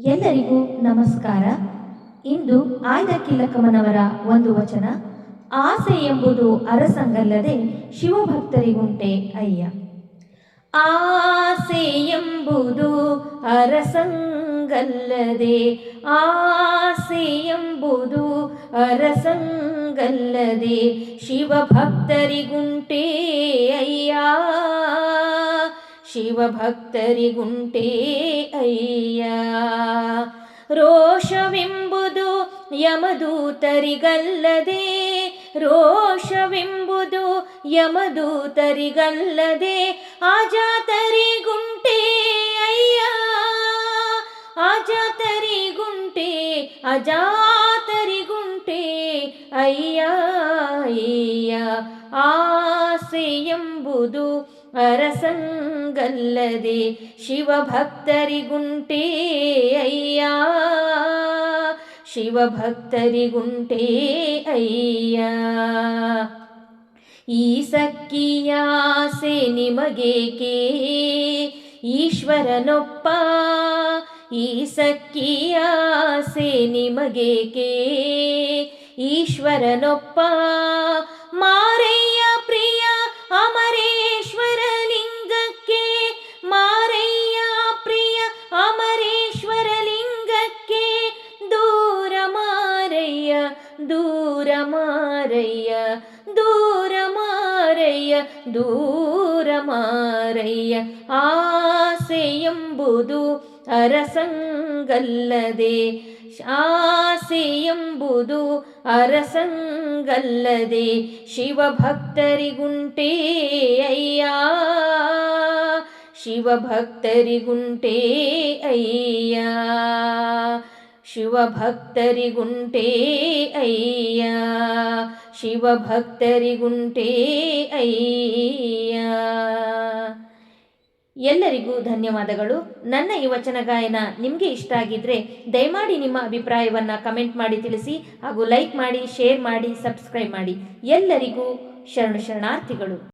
ಎಲ್ಲರಿಗೂ ನಮಸ್ಕಾರ. ಇಂದು ಆಯ್ದ ಕಿಲಕಮ್ಮನವರ ಒಂದು ವಚನ. ಆಸೆ ಎಂಬುದು ಅರಸಂಗಲ್ಲದೆ ಶಿವಭಕ್ತರಿಗುಂಟೆ ಅಯ್ಯ. ಆಸೆ ಎಂಬುದು ಅರಸಂಗಲ್ಲದೆ, ಆಸೆ ಎಂಬುದು ಅರಸಂಗಲ್ಲದೆ ಶಿವಭಕ್ತರಿಗುಂಟೆ ಅಯ್ಯ. ಶಿವಭಕ್ತರಿಗುಂಟೆ ಅಯ್ಯ. ರೋಷವೆಂಬುದು ಯಮದೂತರಿಗಲ್ಲದೆ, ರೋಷವೆಂಬುದು ಯಮದೂತರಿಗಲ್ಲದೆ ಅಜಾತರಿಗುಂಟೆ ಅಯ್ಯ. ಅಜಾತರಿಗುಂಟೆ, ಅಜಾತರಿಗುಂಟೆ ಅಯ್ಯ ಅಯ್ಯ. ಆಸೆ ಎಂಬುದು ಅರಸಂಗಲ್ಲದೆ ಶಿವಭಕ್ತರಿಗುಂಟೆ ಅಯ್ಯ. ಶಿವಭಕ್ತರಿಗುಂಟೆ ಅಯ್ಯ. ಈ ಸಕ್ಕಿಯಾಸೆ ನಿಮಗೇಕೆ ಈಶ್ವರನೊಪ್ಪ, ಈ ಸಕ್ಕಿಯಾಸೆ ನಿಮಗೇಕೆ ಈಶ್ವರನೊಪ್ಪ. ಮಾರಯ್ಯ ಪ್ರಿಯ ಅಮರೇಶ್ವರ ಲಿಂಗಕ್ಕೆ, ಮಾರಯ್ಯ ಪ್ರಿಯ ಅಮರೇಶ್ವರ ಲಿಂಗಕ್ಕೆ ದೂರ ಮಾರಯ್ಯ, ದೂರ ಮಾರಯ್ಯ, ದೂರ ಮಾರಯ್ಯ, ದೂರ ಮಾರಯ್ಯ. ಆಸೆ ಎಂಬುದು ಅರಸಂಗಲ್ಲದೆ, ಆಸೆ ಎಂಬುದು ಅರಸಂಗಲ್ಲದೆ ಶಿವಭಕ್ತರಿಗುಂಟೆ ಅಯ್ಯ. ಶಿವಭಕ್ತರಿಗುಂಟೆ ಅಯ್ಯ. ಶಿವಭಕ್ತರಿಗುಂಟೆ ಅಯ್ಯ. ಶಿವಭಕ್ತರಿಗುಂಟೆ ಅಯ್ಯ. ಎಲ್ಲರಿಗೂ ಧನ್ಯವಾದಗಳು. ನನ್ನ ಈ ವಚನ ಗಾಯನ ನಿಮಗೆ ಇಷ್ಟ ಆಗಿದ್ರೆ ದಯಮಾಡಿ ನಿಮ್ಮ ಅಭಿಪ್ರಾಯವನ್ನು ಕಮೆಂಟ್ ಮಾಡಿ ತಿಳಿಸಿ, ಹಾಗೂ ಲೈಕ್ ಮಾಡಿ, ಶೇರ್ ಮಾಡಿ, ಸಬ್ಸ್ಕ್ರೈಬ್ ಮಾಡಿ. ಎಲ್ಲರಿಗೂ ಶರಣಾರ್ಥಿಗಳು.